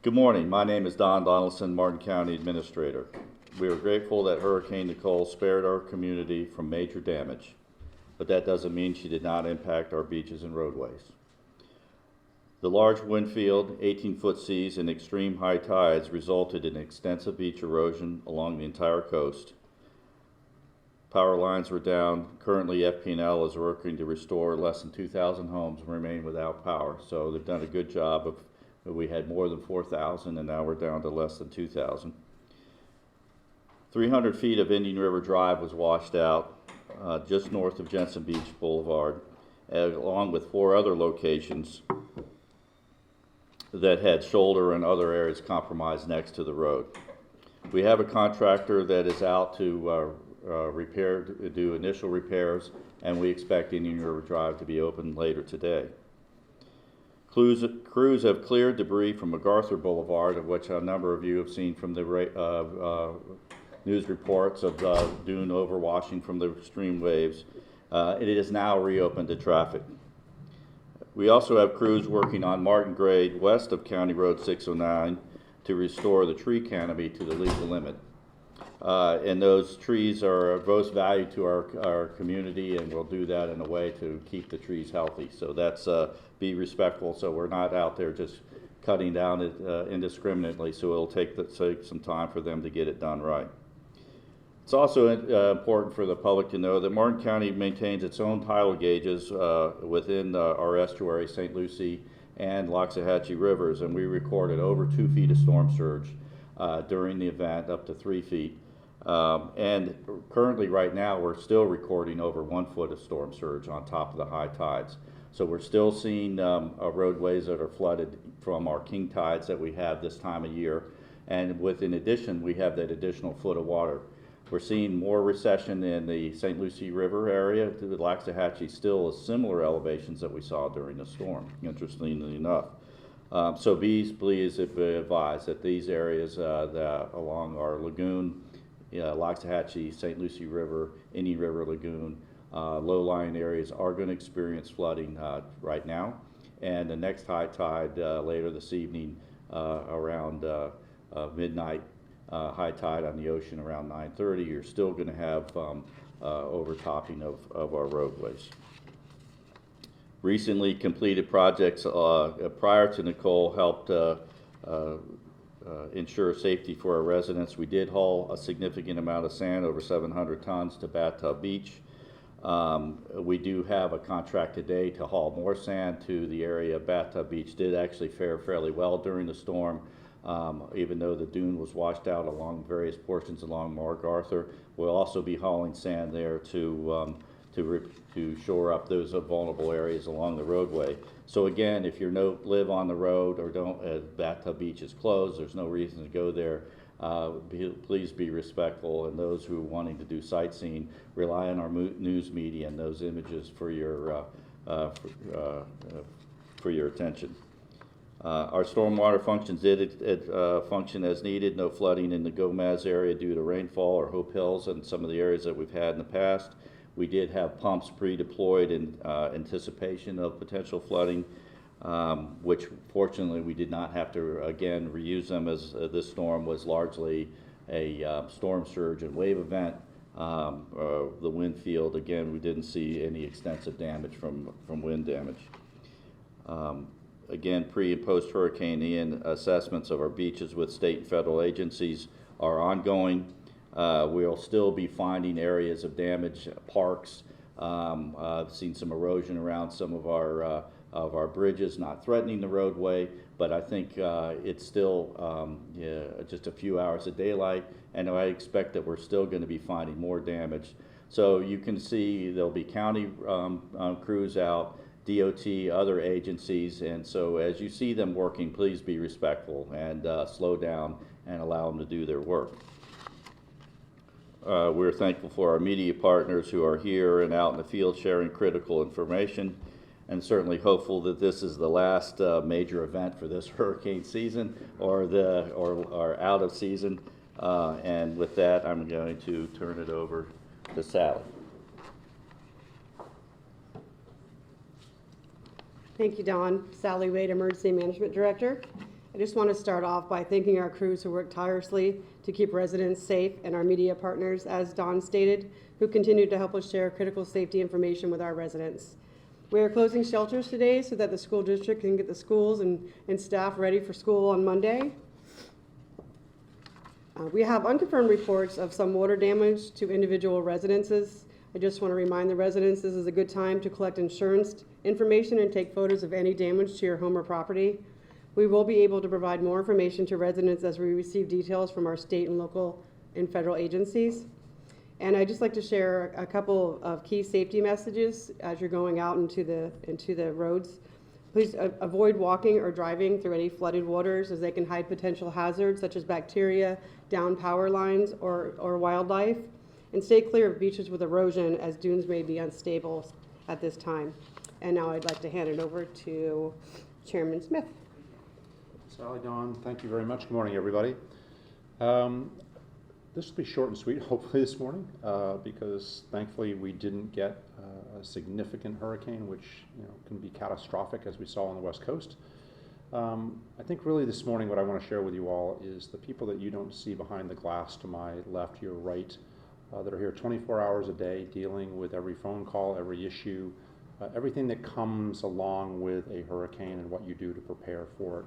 Good morning. My name is Don Donaldson, Martin County Administrator. We are grateful that Hurricane Nicole spared our community from major damage, but that doesn't mean she did not impact our beaches and roadways. The large wind field, 18-foot seas, and extreme high tides resulted in extensive beach erosion along the entire coast. Power lines were down. Currently, FP&L is working to restore less than 2,000 homes remain without power, so they've done a good job of. We had more than 4,000, and now we're down to less than 2,000. 300 feet of Indian River Drive was washed out just north of Jensen Beach Boulevard, along with 4 other locations that had shoulder and other areas compromised next to the road. We have a contractor that is out to do initial repairs, and we expect Indian River Drive to be open later today. Crews have cleared debris from MacArthur Boulevard, of which a number of you have seen from the news reports of dune overwashing from the extreme waves. It is now reopened to traffic. We also have crews working on Martin Grade west of County Road 609 to restore the tree canopy to the legal limit. And those trees are of most value to our community, and we'll do that in a way to keep the trees healthy. So that's be respectful, so we're not out there just cutting down it indiscriminately, so it'll take some time for them to get it done right. It's also important for the public to know that Martin County maintains its own tidal gauges within our estuary, St. Lucie and Loxahatchee rivers, and we recorded over 2 feet of storm surge during the event, up to 3 feet. And currently right now we're still recording over 1 foot of storm surge on top of the high tides. So we're still seeing roadways that are flooded from our king tides that we have this time of year. And in addition, we have that additional foot of water. We're seeing more recession in the St. Lucie River area. The Loxahatchee still is similar elevations that we saw during the storm, interestingly enough. So please be advised that these areas along our lagoon, Loxahatchee, St. Lucie River, Indian River Lagoon, low-lying areas are going to experience flooding right now. And the next high tide later this evening around midnight, high tide on the ocean around 9:30, you're still going to have overtopping of our roadways. Recently completed projects prior to Nicole helped ensure safety for our residents. We did haul a significant amount of sand, over 700 tons, to Bathtub Beach. We do have a contract today to haul more sand to the area. Bathtub Beach did actually fare fairly well during the storm, even though the dune was washed out along various portions along MacArthur. We'll also be hauling sand there to shore up those vulnerable areas along the roadway. So again, if you live on the road or don't, Bathtub Beach is closed, there's no reason to go there. Please be respectful, and those who are wanting to do sightseeing, rely on our news media and those images for your attention. Our stormwater functions did function as needed. No flooding in the Gomez area due to rainfall or Hope Hills and some of the areas that we've had in the past. We did have pumps pre-deployed in anticipation of potential flooding, which fortunately we did not have to, again, reuse them, as this storm was largely a storm surge and wave event. The wind field, again, we didn't see any extensive damage from wind damage. Again, pre and post Hurricane Ian assessments of our beaches with state and federal agencies are ongoing. We'll still be finding areas of damage, parks. I've seen some erosion around some of our bridges, not threatening the roadway, but I think it's still just a few hours of daylight, and I expect that we're still going to be finding more damage. So you can see there'll be county crews out, DOT, other agencies, and so as you see them working, please be respectful and slow down and allow them to do their work. We're thankful for our media partners who are here and out in the field sharing critical information, and certainly hopeful that this is the last major event for this hurricane season or out of season. And with that, I'm going to turn it over to Sally. Thank you, Don. Sally Wade, Emergency Management Director. I just want to start off by thanking our crews who work tirelessly to keep residents safe and our media partners, as Dawn stated, who continue to help us share critical safety information with our residents. We are closing shelters today so that the school district can get the schools and staff ready for school on Monday. We have unconfirmed reports of some water damage to individual residences. I just want to remind the residents this is a good time to collect insurance information and take photos of any damage to your home or property. We will be able to provide more information to residents as we receive details from our state and local and federal agencies. And I'd just like to share a couple of key safety messages as you're going out into the roads. Please avoid walking or driving through any flooded waters, as they can hide potential hazards such as bacteria, downed power lines, or wildlife. And stay clear of beaches with erosion, as dunes may be unstable at this time. And now I'd like to hand it over to Chairman Smith. Sally, Dawn, thank you very much. Good morning, everybody. This will be short and sweet, hopefully, this morning, because thankfully we didn't get a significant hurricane, which can be catastrophic, as we saw on the West Coast. I think really this morning what I want to share with you all is the people that you don't see behind the glass to my left, your right, that are here 24 hours a day dealing with every phone call, every issue, everything that comes along with a hurricane and what you do to prepare for it.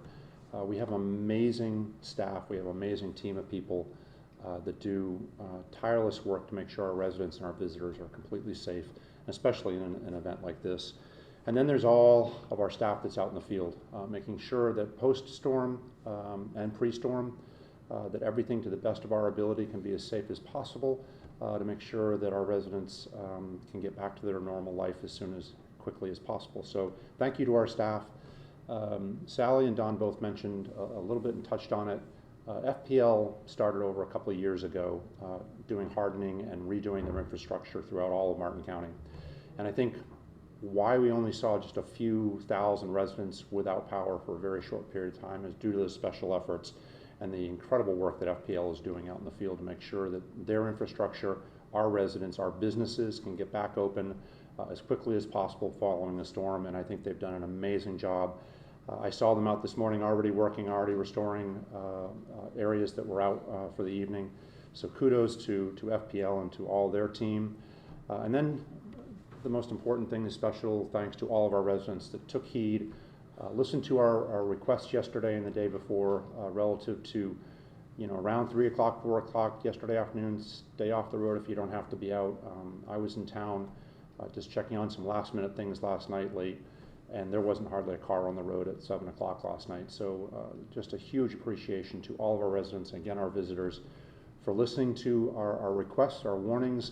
We have amazing staff. We have an amazing team of people that do tireless work to make sure our residents and our visitors are completely safe, especially in an event like this. And then there's all of our staff that's out in the field, making sure that post-storm and pre-storm, that everything to the best of our ability can be as safe as possible, to make sure that our residents can get back to their normal life as quickly as possible. So thank you to our staff. Sally and Don both mentioned a little bit and touched on it. FPL started over a couple of years ago doing hardening and redoing their infrastructure throughout all of Martin County. And I think why we only saw just a few thousand residents without power for a very short period of time is due to the special efforts and the incredible work that FPL is doing out in the field to make sure that their infrastructure, our residents, our businesses can get back open as quickly as possible following the storm. And I think they've done an amazing job. I saw them out this morning already working, already restoring areas that were out for the evening. So kudos to FPL and to all their team. And then the most important thing is special thanks to all of our residents that took heed, listened to our requests yesterday and the day before relative to, around 3 o'clock, 4 o'clock yesterday afternoon, stay off the road if you don't have to be out. I was in town just checking on some last minute things last night late, and there wasn't hardly a car on the road at 7 o'clock last night. So just a huge appreciation to all of our residents and again our visitors for listening to our requests, our warnings,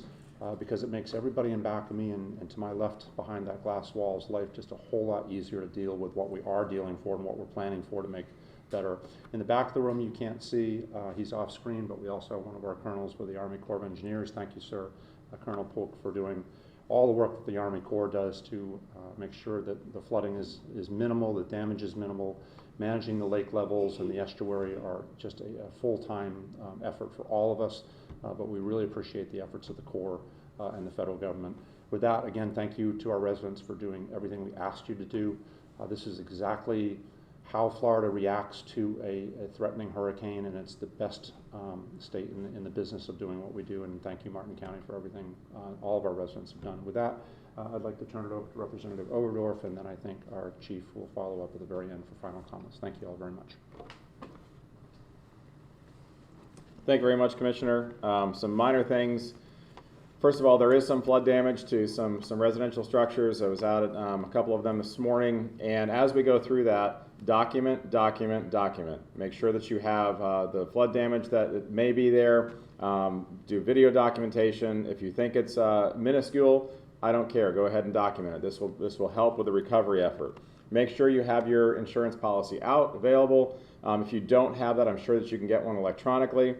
because it makes everybody in back of me and to my left behind that glass wall's life just a whole lot easier to deal with what we are dealing for and what we're planning for to make better. In the back of the room you can't see, he's off screen, but we also have one of our colonels with the Army Corps of Engineers. Thank you, sir, Colonel Polk, for doing all the work that the Army Corps does to make sure that the flooding is minimal, the damage is minimal. Managing the lake levels and the estuary are just a full-time effort for all of us, but we really appreciate the efforts of the Corps and the federal government. With that, again, thank you to our residents for doing everything we asked you to do. This is exactly how Florida reacts to a threatening hurricane, and it's the best state in the business of doing what we do. And thank you, Martin County, for everything all of our residents have done. With that, I'd like to turn it over to Representative Overdorf, and then I think our chief will follow up at the very end for final comments. Thank you all very much. Thank you very much, Commissioner. Some minor things. First of all, there is some flood damage to some residential structures. I was out at a couple of them this morning, and as we go through that, document. Make sure that you have the flood damage that may be there. Do video documentation. If you think it's minuscule, I don't care. Go ahead and document it. This will help with the recovery effort. Make sure you have your insurance policy out, available. If you don't have that, I'm sure that you can get one electronically.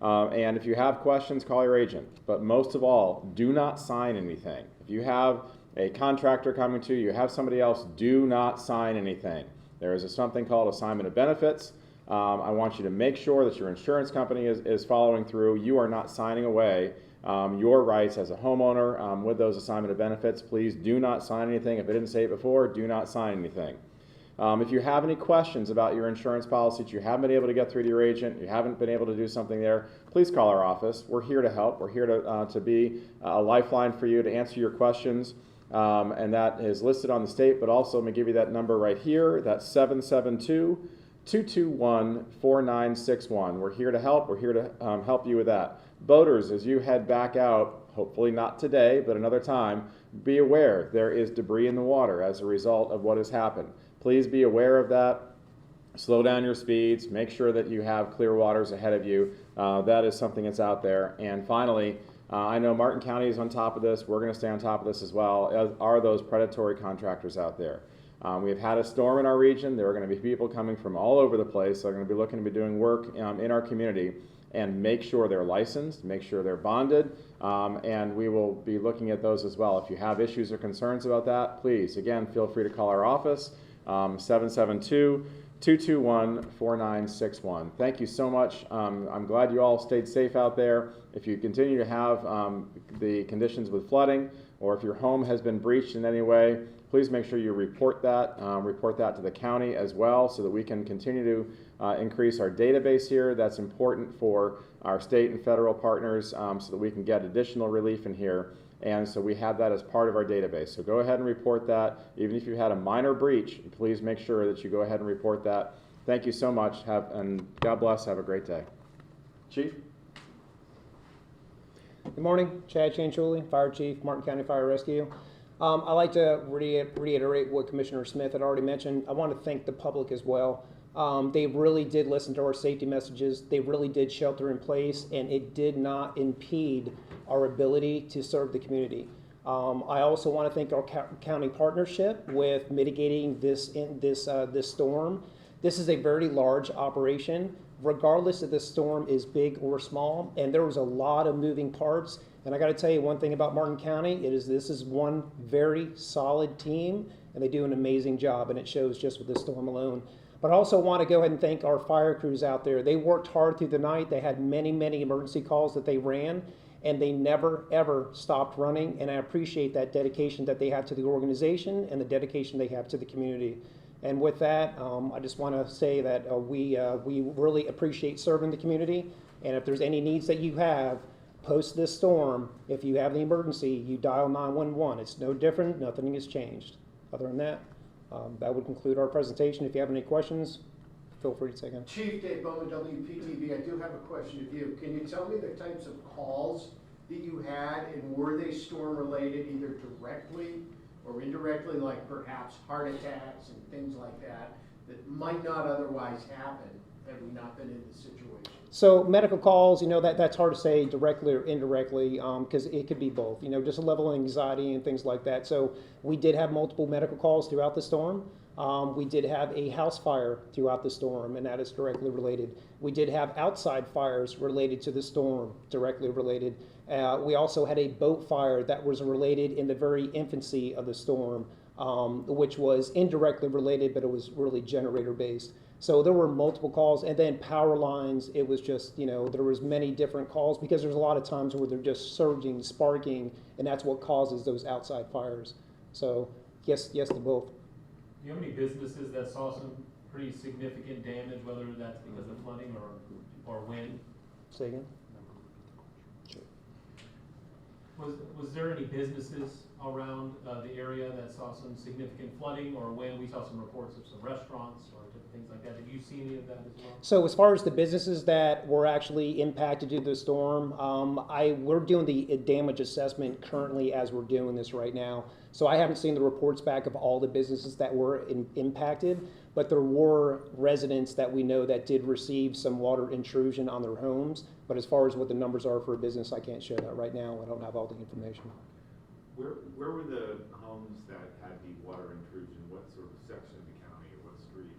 And if you have questions, call your agent. But most of all, do not sign anything. If you have a contractor coming to you, you have somebody else, do not sign anything. There is something called assignment of benefits. I want you to make sure that your insurance company is following through. You are not signing away your rights as a homeowner with those assignment of benefits. Please do not sign anything. If I didn't say it before, do not sign anything. If you have any questions about your insurance policies, you haven't been able to get through to your agent, you haven't been able to do something there, please call our office. We're here to help. We're here to be a lifeline for you to answer your questions. And that is listed on the state, but also let me give you that number right here. That's 772-221-4961. We're here to help. We're here to help you with that. Boaters, as you head back out, hopefully not today, but another time, be aware there is debris in the water as a result of what has happened. Please be aware of that. Slow down your speeds. Make sure that you have clear waters ahead of you. That is something that's out there. And finally, I know Martin County is on top of this. We're going to stay on top of this as well, as are those predatory contractors out there. We've had a storm in our region. There are going to be people coming from all over the place. They're going to be looking to be doing work in our community, and make sure they're licensed, make sure they're bonded, and we will be looking at those as well. If you have issues or concerns about that, please, again, feel free to call our office, 772-221-4961. Thank you so much. I'm glad you all stayed safe out there. If you continue to have the conditions with flooding, or if your home has been breached in any way, please make sure you report that to the county as well, so that we can continue to increase our database here. That's important for our state and federal partners, so that we can get additional relief in here. And so we have that as part of our database. So go ahead and report that. Even if you had a minor breach, please make sure that you go ahead and report that. Thank you so much. And God bless. Have a great day. Chief? Good morning, Chad Chanchuli, Fire Chief, Martin County Fire Rescue. I'd like to reiterate what Commissioner Smith had already mentioned. I want to thank the public as well. They really did listen to our safety messages. They really did shelter in place, and it did not impede our ability to serve the community. I also want to thank our county partnership with mitigating this storm. This is a very large operation, regardless if the storm is big or small, and there was a lot of moving parts. And I got to tell you one thing about Martin County, this is one very solid team, and they do an amazing job, and it shows just with this storm alone. But I also want to go ahead and thank our fire crews out there. They worked hard through the night. They had many, many emergency calls that they ran, and they never, ever stopped running. And I appreciate that dedication that they have to the organization and the dedication they have to the community. And with that, I just want to say that we really appreciate serving the community. And if there's any needs that you have, post this storm, if you have the emergency, you dial 911. It's no different. Nothing has changed. Other than that, that would conclude our presentation. If you have any questions, feel free to take them. Chief Dave Bowman, WPTV. I do have a question of you. Can you tell me the types of calls that you had, and were they storm related, either directly or indirectly, like perhaps heart attacks and things like that, that might not otherwise happen had we not been in this situation? So medical calls, that's hard to say directly or indirectly, because it could be both, just a level of anxiety and things like that. So we did have multiple medical calls throughout the storm. We did have a house fire throughout the storm, and that is directly related. We did have outside fires related to the storm, directly related. We also had a boat fire that was related in the very infancy of the storm, which was indirectly related, but it was really generator based. So there were multiple calls, and then power lines, it was just, there was many different calls, because there's a lot of times where they're just surging, sparking, and that's what causes those outside fires. So yes to both. Do you have any businesses that saw some pretty significant damage, whether that's because of flooding or wind? Say again? Was there any businesses around the area that saw some significant flooding or wind? We saw some reports of some restaurants or different things like that. Did you see any of that as well? So as far as the businesses that were actually impacted due to the storm, we're doing the damage assessment currently as we're doing this right now. So I haven't seen the reports back of all the businesses that were impacted, but there were residents that we know that did receive some water intrusion on their homes. But as far as what the numbers are for a business, I can't share that right now. I don't have all the information. Where were the homes that had the water intrusion? What sort of section of the county or what streets?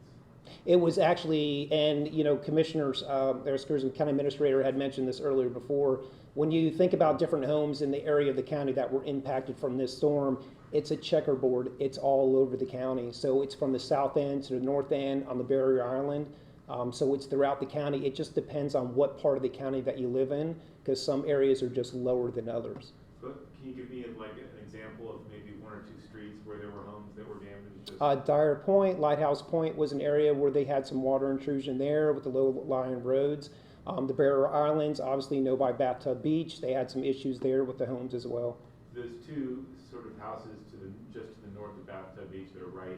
It was actually, and commissioners, the county administrator had mentioned this earlier before. When you think about different homes in the area of the county that were impacted from this storm, it's a checkerboard. It's all over the county. So it's from the south end to the north end on the barrier island. So it's throughout the county. It just depends on what part of the county that you live in, because some areas are just lower than others. But can you give me like an example of maybe one or two streets where there were homes that were damaged Just- Dyer Point, Lighthouse Point was an area where they had some water intrusion there with the low-lying roads. The Barrier Islands, obviously know by Bathtub Beach, they had some issues there with the homes as well. Those two sort of houses just to the north of Bathtub Beach that are right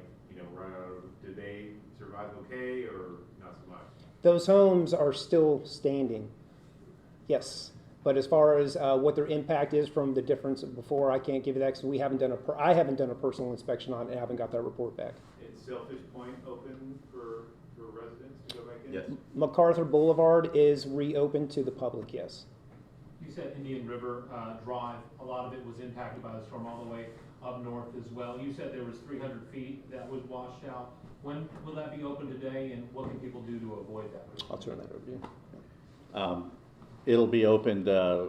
out of, did they survive okay or not so much? Those homes are still standing, yes. But as far as what their impact is from the difference before, I can't give you that because we haven't done I haven't done a personal inspection on it and haven't got that report back. Is Sailfish Point open for residents to go back in? Yes. MacArthur Boulevard is reopened to the public, yes. You said Indian River Drive, a lot of it was impacted by the storm all the way up north as well. You said there was 300 feet that was washed out. When will that be open today, and what can people do to avoid that? I'll turn that over to you. It'll be opened,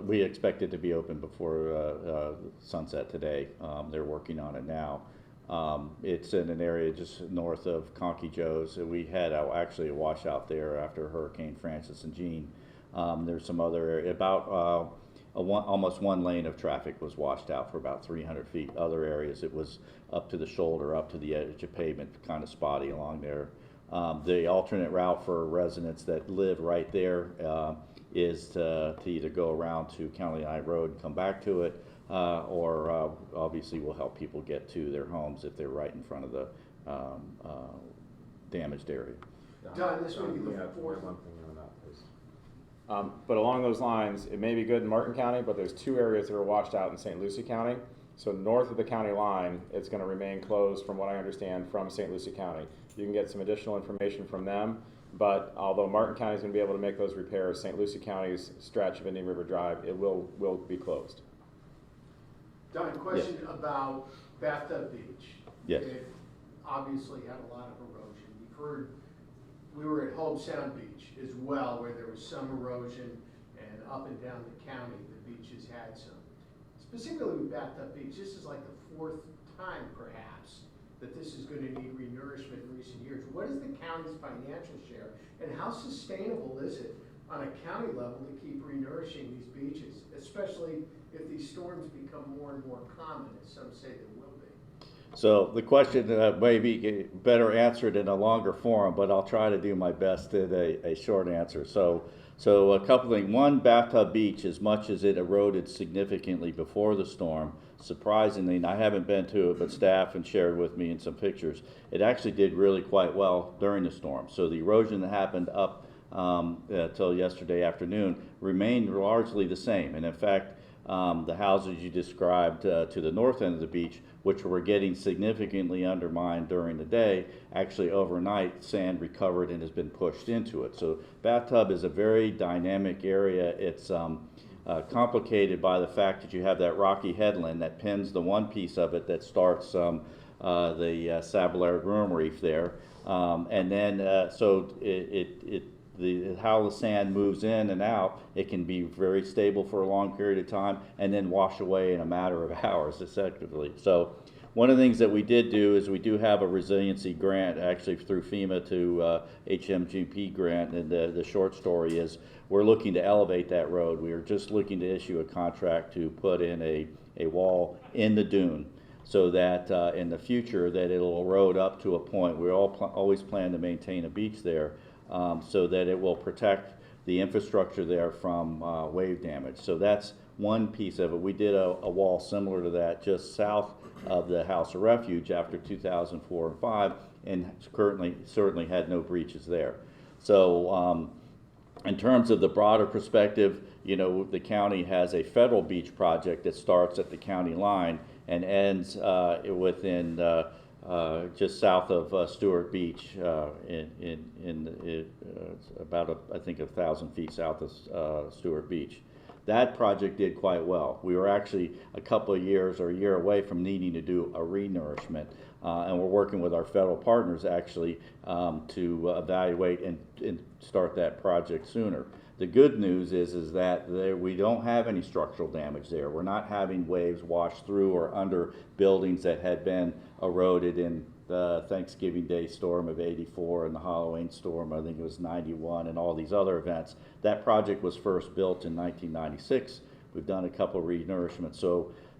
we expect it to be open before sunset today. They're working on it now. It's in an area just north of Conky Joe's. We had actually a washout there after Hurricane Francis and Jean. There's some other area, about almost one lane of traffic was washed out for about 300 feet. Other areas it was up to the shoulder, up to the edge of pavement, kind of spotty along there. The alternate route for residents that live right there is to either go around to County Line Road and come back to it, or obviously will help people get to their homes if they're right in front of the damaged area. Don, this would be the fourth. One thing on that, please. But along those lines, it may be good in Martin County, but there's two areas that are washed out in St. Lucie County. So north of the county line, it's going to remain closed from what I understand from St. Lucie County. You can get some additional information from them, but although Martin County is going to be able to make those repairs, St. Lucie County's stretch of Indian River Drive, it will be closed. Don, question about Bathtub Beach. Yes. It obviously had a lot of erosion. We've heard, we were at Home Sound Beach as well, where there was some erosion, and up and down the county, the beaches had some. Specifically with Bathtub Beach, this is like the fourth time perhaps that this is going to need renourishment in recent years. What is the county's financial share, and how sustainable is it on a county level to keep renourishing these beaches, especially if these storms become more and more common, as some say they will be? So the question may be better answered in a longer form, but I'll try to do my best in a short answer. So a couple things. One, Bathtub Beach, as much as it eroded significantly before the storm, surprisingly, and I haven't been to it, but staff and shared with me in some pictures, it actually did really quite well during the storm. So the erosion that happened up till yesterday afternoon remained largely the same. And in fact, the houses you described to the north end of the beach, which were getting significantly undermined during the day, actually overnight sand recovered and has been pushed into it. So Bathtub is a very dynamic area. It's complicated by the fact that you have that rocky headland that pins the one piece of it that starts the Sabulaire Groom Reef there. And then so how the sand moves in and out, it can be very stable for a long period of time and then wash away in a matter of hours, effectively. So one of the things that we did do is we do have a resiliency grant, actually through FEMA to HMGP grant, and the short story is we're looking to elevate that road. We are just looking to issue a contract to put in a wall in the dune, so that in the future that it'll erode up to a point. We always plan to maintain a beach there, so that it will protect the infrastructure there from wave damage. So that's one piece of it. We did a wall similar to that just south of the House of Refuge after 2004 and 5, and certainly had no breaches there. So in terms of the broader perspective, you know, the county has a federal beach project that starts at the county line and ends within just south of Stewart Beach, about I think 1,000 feet south of Stewart Beach. That project did quite well. We were actually a couple of years or a year away from needing to do a renourishment, and we're working with our federal partners actually to evaluate and start that project sooner. The good news is that we don't have any structural damage there. We're not having waves wash through or under buildings that had been eroded in the Thanksgiving Day storm of '84 and the Halloween storm, I think it was '91, and all these other events. That project was first built in 1996. We've done a couple of renourishments.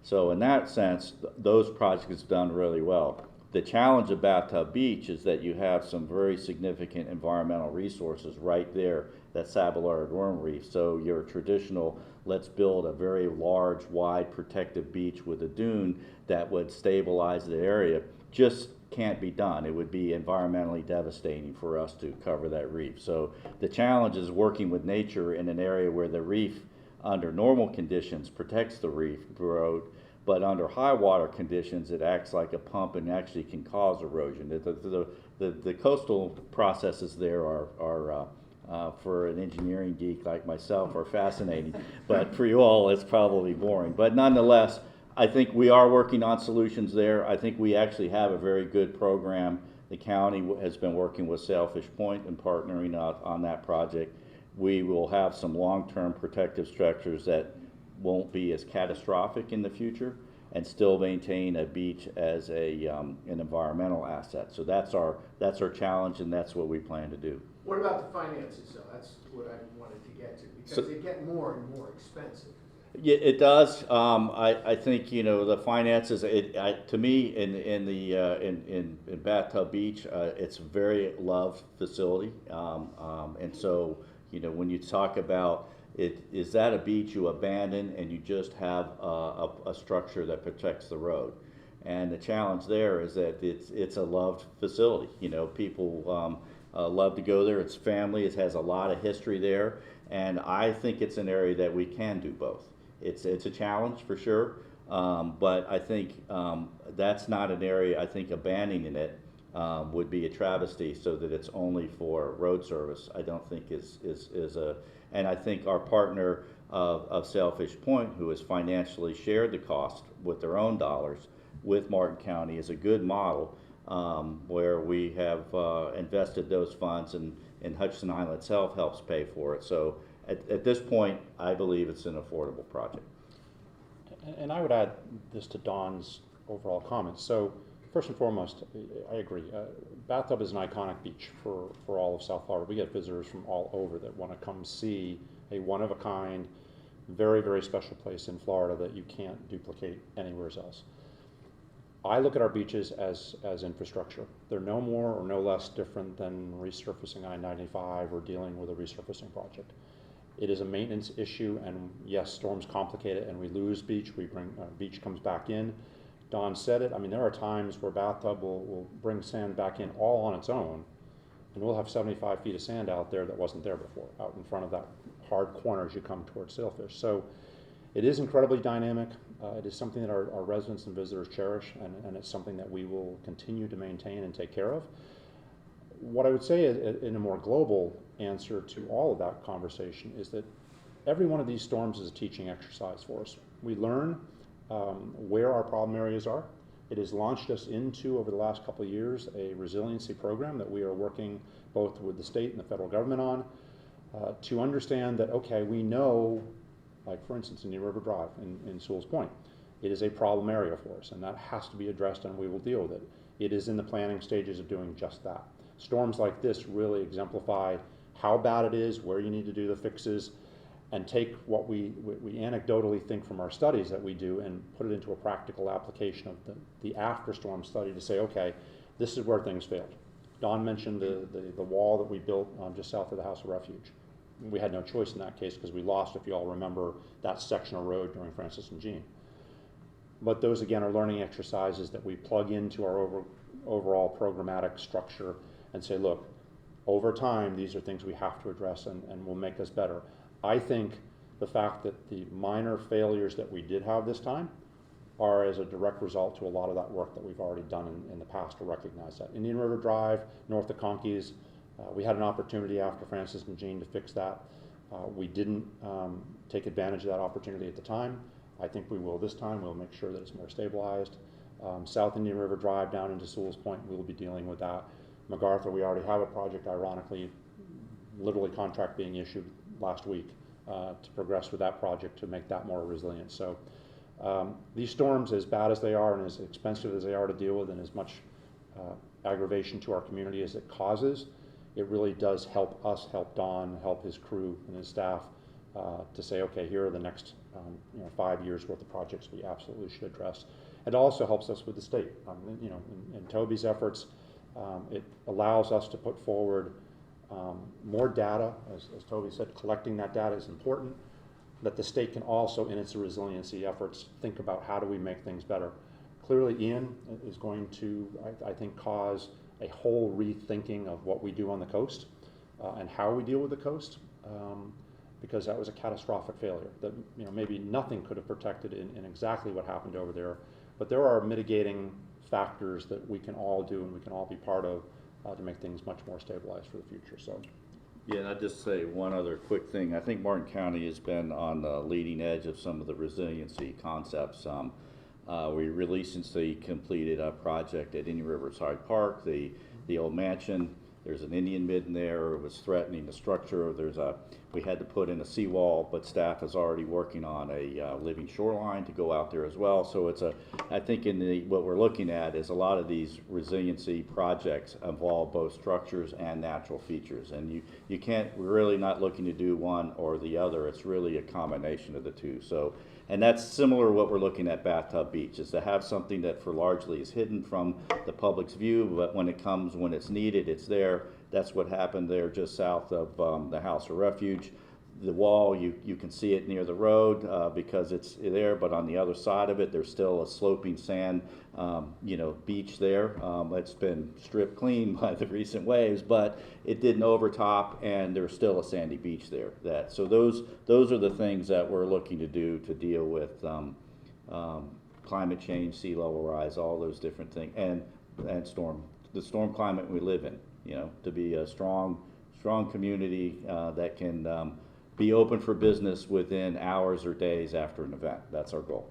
So in that sense, those projects have done really well. The challenge of Bathtub Beach is that you have some very significant environmental resources right there, that sabellariid worm reef. So your traditional, let's build a very large, wide, protective beach with a dune that would stabilize the area, just can't be done. It would be environmentally devastating for us to cover that reef. So the challenge is working with nature in an area where the reef, under normal conditions, protects the reef road, but under high water conditions, it acts like a pump and actually can cause erosion. The coastal processes there are for an engineering geek like myself, are fascinating, but for you all, it's probably boring. But nonetheless, I think we are working on solutions there. I think we actually have a very good program. The county has been working with Sailfish Point and partnering on that project. We will have some long-term protective structures that won't be as catastrophic in the future and still maintain a beach as an environmental asset. So that's our challenge, and that's what we plan to do. What about the finances, though? That's what I wanted to get to, because they get more and more expensive. Yeah, it does. I think, you know, the finances. To me, in Bathtub Beach, it's a very loved facility, and so, you know, when you talk about it, is that a beach you abandon and you just have a structure that protects the road? And the challenge there is that it's a loved facility. You know, people love to go there. It's family. It has a lot of history there, and I think it's an area that we can do both. It's a challenge for sure, but I think that's not an area. I think abandoning it would be a travesty, so that it's only for road service. I don't think is a. And I think our partner of Sailfish Point, who has financially shared the cost with their own dollars with Martin County, is a good model where we have invested those funds, and Hutchinson Island itself helps pay for it. So at this point, I believe it's an affordable project. And I would add this to Don's overall comments. So first and foremost, I agree. Bathtub is an iconic beach for all of South Florida. We get visitors from all over that want to come see a one-of-a-kind, very, very special place in Florida that you can't duplicate anywhere else. I look at our beaches as infrastructure. They're no more or no less different than resurfacing I-95 or dealing with a resurfacing project. It is a maintenance issue, and yes, storms complicate it, and we lose beach. We bring beach comes back in. Don said it. I mean, there are times where Bathtub will bring sand back in all on its own, and we'll have 75 feet of sand out there that wasn't there before, out in front of that hard corner as you come towards Sailfish. So it is incredibly dynamic. It is something that our residents and visitors cherish, and it's something that we will continue to maintain and take care of. What I would say in a more global answer to all of that conversation is that every one of these storms is a teaching exercise for us. We learn where our problem areas are. It has launched us into, over the last couple of years, a resiliency program that we are working both with the state and the federal government on to understand that, okay, we know, like for instance, Indian River Drive in Sewell's Point, it is a problem area for us, and that has to be addressed, and we will deal with it. It is in the planning stages of doing just that. Storms like this really exemplify how bad it is, where you need to do the fixes, and take what we anecdotally think from our studies that we do and put it into a practical application of the after-storm study to say, okay, this is where things failed. Don mentioned the wall that we built just south of the House of Refuge. We had no choice in that case because we lost, if you all remember, that section of road during Francis and Jean. But those, again, are learning exercises that we plug into our overall programmatic structure and say, look, over time, these are things we have to address and will make us better. I think the fact that the minor failures that we did have this time are as a direct result to a lot of that work that we've already done in the past to recognize that. Indian River Drive, north of Conkeys, we had an opportunity after Francis and Jean to fix that. We didn't take advantage of that opportunity at the time. I think we will this time. We'll make sure that it's more stabilized. South Indian River Drive down into Sewell's Point, we'll be dealing with that. MacArthur, we already have a project, ironically, literally contract being issued last week to progress with that project to make that more resilient. So these storms, as bad as they are and as expensive as they are to deal with and as much aggravation to our community as it causes, it really does help us, help Don, help his crew and his staff to say, okay, here are the next 5 years worth of projects we absolutely should address. It also helps us with the state. You know, in Toby's efforts, it allows us to put forward more data. As Toby said, collecting that data is important. That the state can also, in its resiliency efforts, think about how do we make things better. Clearly, Ian is going to, I think, cause a whole rethinking of what we do on the coast and how we deal with the coast, because that was a catastrophic failure. That, you know, maybe nothing could have protected in exactly what happened over there, but there are mitigating factors that we can all do and we can all be part of to make things much more stabilized for the future. So. Yeah, and I'd just say one other quick thing. I think Martin County has been on the leading edge of some of the resiliency concepts. We recently completed a project at Indian Riverside Park, the old mansion. There's an Indian midden there. It was threatening the structure. We had to put in a seawall, but staff is already working on a living shoreline to go out there as well. So I think what we're looking at is a lot of these resiliency projects involve both structures and natural features. And we're really not looking to do one or the other. It's really a combination of the two. So, and that's similar to what we're looking at Bathtub Beach, is to have something that for largely is hidden from the public's view, but when it's needed, it's there. That's what happened there just south of the House of Refuge. The wall, you can see it near the road because it's there, but on the other side of it, there's still a sloping sand, beach there. It's been stripped clean by the recent waves, but it didn't overtop, and there's still a sandy beach there. So those are the things that we're looking to do to deal with climate change, sea level rise, all those different things, and the storm climate we live in. To be a strong community that can be open for business within hours or days after an event. That's our goal.